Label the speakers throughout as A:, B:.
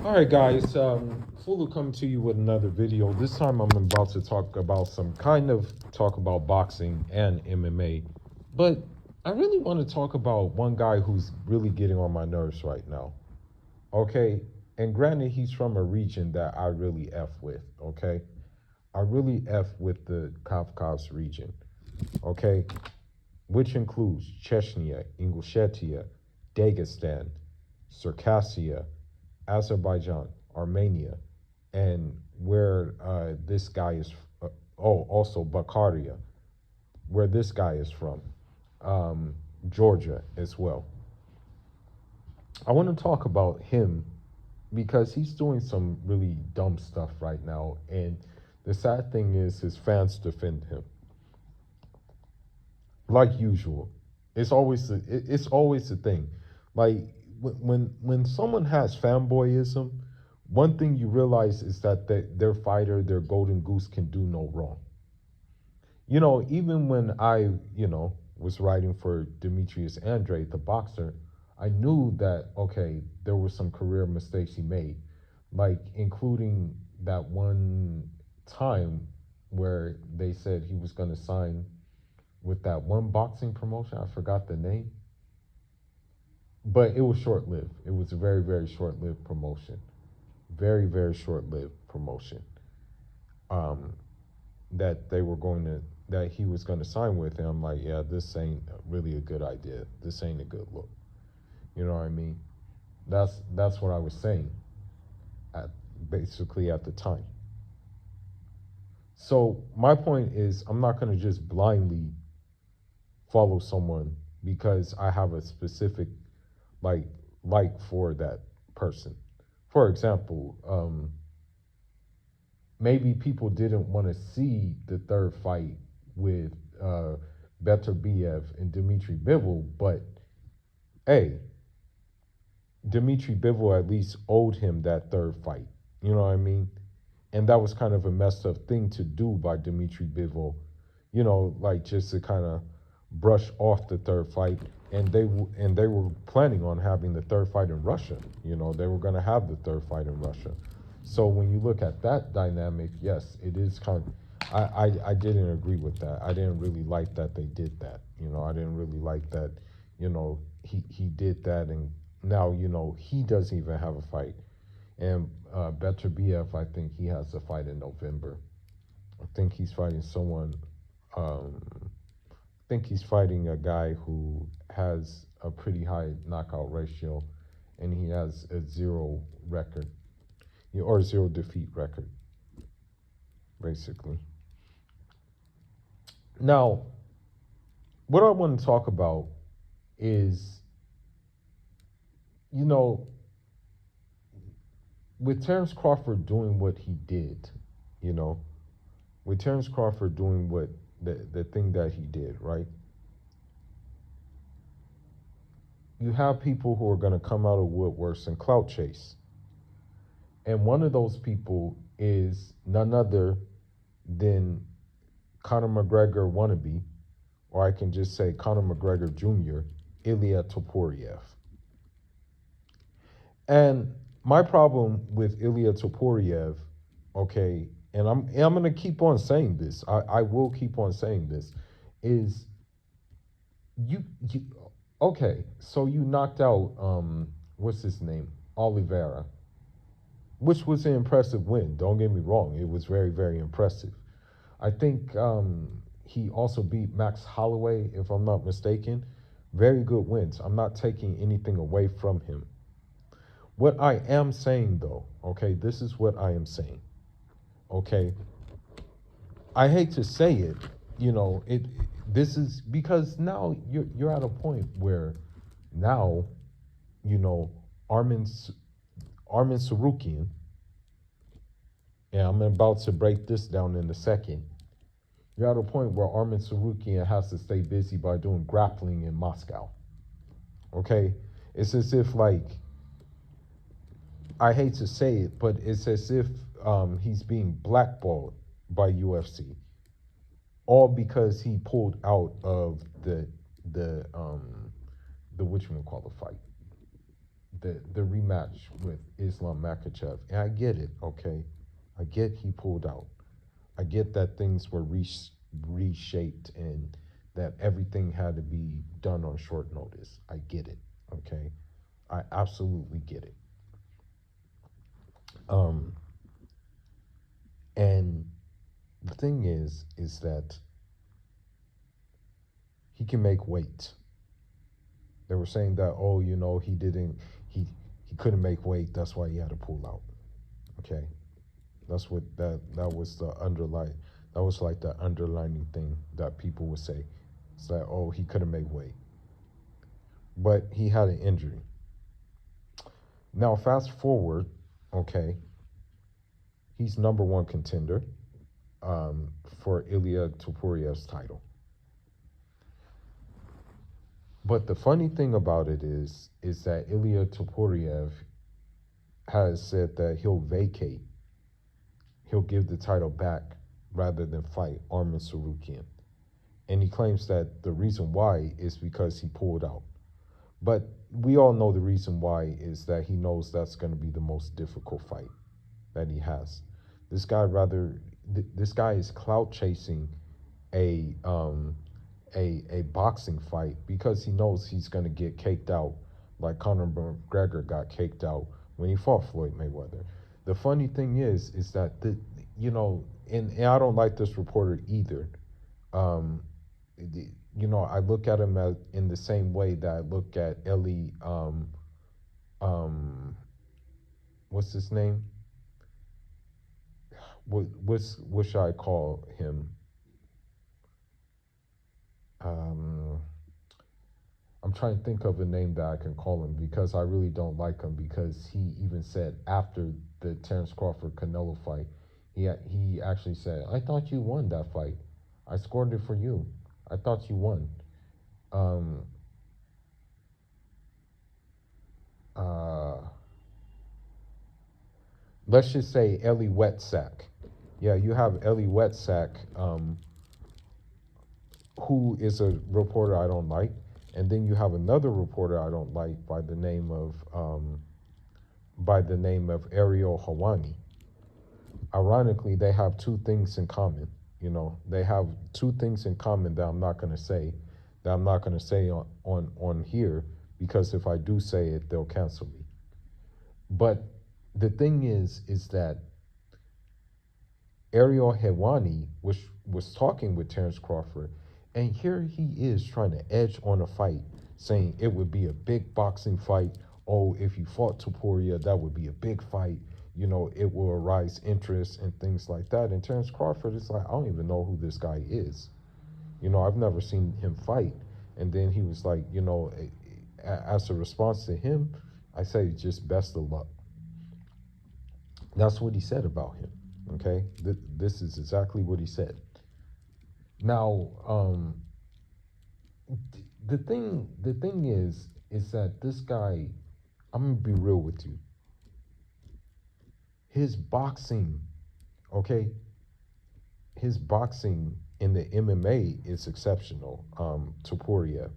A: All right, guys. Fulu coming to you with another video. This time, I'm about to talk about boxing and MMA, but I really want to talk about one guy who's really getting on my nerves right now. Okay, and granted, he's from a region that I really f with. Okay, I really f with the Kavkaz region. Okay, which includes Chechnya, Ingushetia, Dagestan, Circassia, Azerbaijan, Armenia, and where this guy is. Also Bakaria, where this guy is from, um, Georgia as well. I want to talk about him because he's doing some really dumb stuff right now, and the sad thing is his fans defend him like usual. It's always the thing. Like when someone has fanboyism, one thing you realize is that their fighter, their golden goose, can do no wrong. Even when I was writing for Demetrius Andrade, the boxer, I knew that okay, there were some career mistakes he made, like including that one time where they said he was going to sign with that one boxing promotion. I forgot the name, but it was short lived. It was a very, very short lived promotion. Very, very short lived promotion. Um, that they were going to, that he was going to sign with. And I'm like, yeah, this ain't really a good idea. This ain't a good look. You know what I mean? That's what I was saying at basically at the time. So my point is, I'm not going to just blindly follow someone because I have a specific like for that person. For example, maybe people didn't want to see the third fight with Beterbiev and Dmitry Bivol, but hey, Dmitry Bivol at least owed him that third fight. You know what I mean? And that was kind of a messed up thing to do by Dmitry Bivol, like just to kind of brush off the third fight. And they were planning on having the third fight in Russia. They were going to have the third fight in Russia. So when you look at that dynamic, yes, it is kind of. I didn't agree with that. I didn't really like that they did that. I didn't really like that. He did that, and now he doesn't even have a fight. And Beterbiev, I think he has a fight in November. I think he's fighting someone. I think he's fighting a guy who has a pretty high knockout ratio, and he has a zero record, or zero defeat record, basically. Now, what I want to talk about is, you know, with Terrence Crawford doing what he did, you know, with Terrence Crawford doing what the thing that he did, right? You have people who are going to come out of woodworks and clout chase. And one of those people is none other than Conor McGregor wannabe, or I can just say Conor McGregor Jr., Illia Topuria. And my problem with Illia Topuria, okay, and I'm gonna keep on saying this. I will keep on saying this, is you okay? So you knocked out what's his name, Oliveira, which was an impressive win. Don't get me wrong; it was very, very impressive. I think he also beat Max Holloway, if I'm not mistaken. Very good wins. I'm not taking anything away from him. What I am saying, though, okay, this is what I am saying. Okay, I hate to say it, it. This is because now you're at a point where now, you know, Armin Armin Tsarukyan, and I'm about to break this down in a second. You're at a point where Arman Tsarukyan has to stay busy by doing grappling in Moscow. Okay? It's as if, like, I hate to say it, but it's as if he's being blackballed by UFC, all because he pulled out of the whatchamacallit fight, the rematch with Islam Makhachev, and I get it. Okay, I get he pulled out. I get that things were reshaped and that everything had to be done on short notice. I get it. Okay, I absolutely get it. Um, and the thing is that he can make weight. They were saying that, oh, he he couldn't make weight, that's why he had to pull out. Okay, that's what that was the underline. That was like the underlining thing that people would say. It's like, oh, he couldn't make weight, but he had an injury. Now fast forward, okay, he's number one contender for Illia Topuria's title. But the funny thing about it is that Illia Topuria has said that he'll give the title back rather than fight Arman Tsarukyan. And he claims that the reason why is because he pulled out. But we all know the reason why is that he knows that's going to be the most difficult fight that he has. This guy is clout chasing a a boxing fight because he knows he's going to get caked out like Conor McGregor got caked out when he fought Floyd Mayweather. The funny thing is that and I don't like this reporter either. Um, I look at him as in the same way that I look at Ellie. Um, what's his name? What should I call him? Um, I'm trying to think of a name that I can call him because I really don't like him because he even said after the Terrence Crawford Canelo fight, he actually said, "I thought you won that fight. I scored it for you. I thought you won." Um, uh, let's just say Ellie Wetsack. Yeah, you have Ellie Wetsack, who is a reporter I don't like, and then you have another reporter I don't like by the name of Ariel Hawani. Ironically, they have two things in common. They have two things in common that I'm not going to say, on here because if I do say it, they'll cancel me. But the thing is that Ariel Hawani was talking with Terrence Crawford, and here he is trying to edge on a fight, saying it would be a big boxing fight. Oh, if you fought Topuria, that would be a big fight. It will arise interest and things like that. And Terrence Crawford is like, I don't even know who this guy is. I've never seen him fight. And then he was like, as a response to him, I say just best of luck. That's what he said about him. Okay, this is exactly what he said. Now, the thing is that this guy, I'm gonna be real with you. His boxing, okay, his boxing in the MMA is exceptional, Topuria,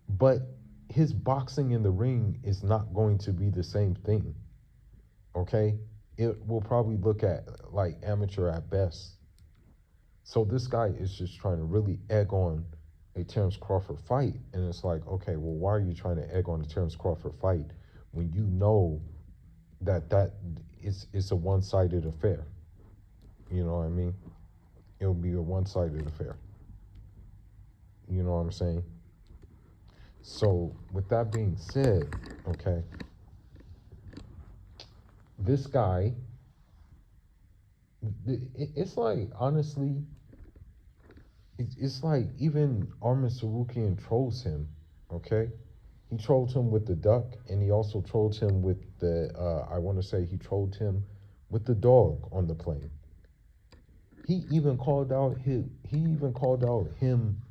A: but his boxing in the ring is not going to be the same thing. Okay, it will probably look at like amateur at best. So this guy is just trying to really egg on a Terrence Crawford fight, and it's like, okay, well, why are you trying to egg on a Terrence Crawford fight when you know that it's a one-sided affair? You know what I mean? It'll be a one-sided affair. You know what I'm saying? So with that being said, okay, this guy, it's like honestly, it's like even Arman Tsarukyan trolls him. Okay, he trolled him with the duck, and he also trolled him with the. I want to say he trolled him with the dog on the plane. He even called out his. He even called out him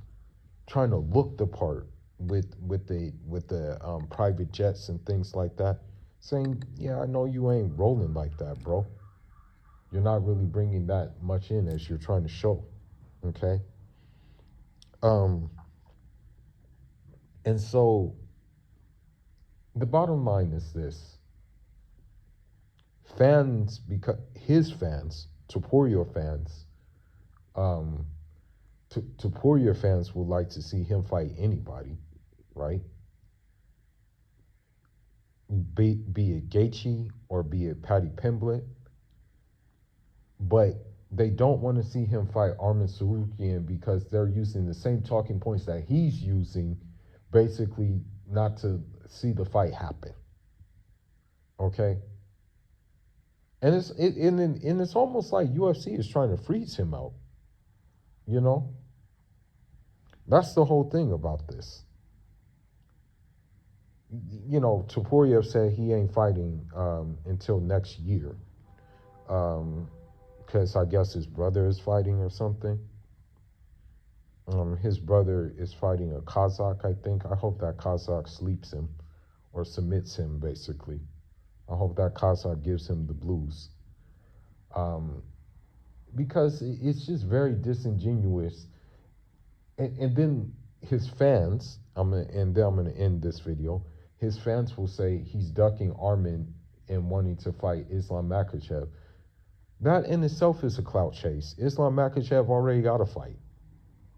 A: trying to look the part with the private jets and things like that, saying, "Yeah, I know you ain't rolling like that, bro. You're not really bringing that much in as you're trying to show." Okay. Um, and so the bottom line is this: fans, because his fans, Topuria fans, um, Topuria fans would like to see him fight anybody, right? Be it Gaethje or be it Paddy Pimblett, but they don't want to see him fight Arman Tsarukyan because they're using the same talking points that he's using, basically not to see the fight happen. Okay, and it's almost like UFC is trying to freeze him out. You know, that's the whole thing about this. You know, Topuria said he ain't fighting until next year, because I guess his brother is fighting or something. His brother is fighting a Kazakh, I think. I hope that Kazakh sleeps him or submits him, basically. I hope that Kazakh gives him the blues. Because it's just very disingenuous. And then his fans, and then I'm gonna end this video. His fans will say he's ducking Arman and wanting to fight Islam Makhachev. That in itself is a clout chase. Islam Makhachev already got a fight.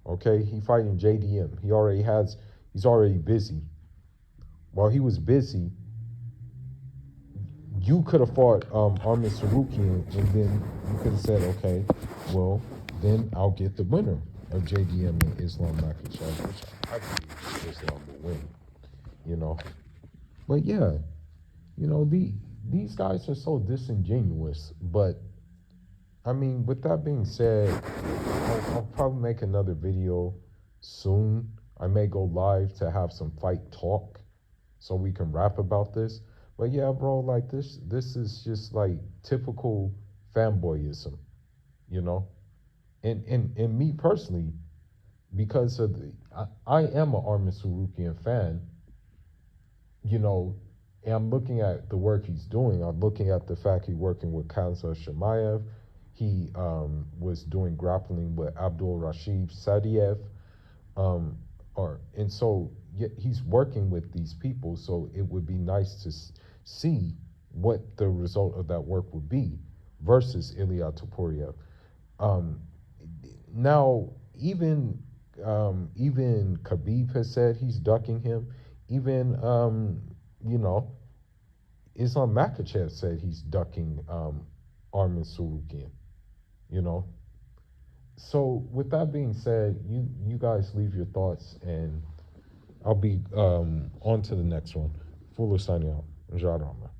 A: Okay, he fighting JDM. He's already busy. While he was busy, you could have fought Arman Tsarukyan, and then you could have said, okay, well, then I'll get the winner of JDM and Islam Makhachev, which I believe Islam will win, you know. But yeah, you know, these guys are so disingenuous. But I mean, with that being said, I'll probably make another video soon. I may go live to have some fight talk so we can rap about this. But yeah, bro, like this is just like typical fanboyism, you know? And me personally, because of I am an Arman Tsarukyan fan, you know, and I'm looking at the work he's doing. I'm looking at the fact he's working with Khamzat Chimaev. He was doing grappling with Abdul Rashid Sadiev. And so he's working with these people. So it would be nice to see what the result of that work would be versus Illia Topuria. Now, even Khabib has said he's ducking him. Even you know, Islam Makhachev said he's ducking Arman Tsarukyan. You know. So with that being said, you guys leave your thoughts, and I'll be on to the next one. Fuller signing out. Jarama.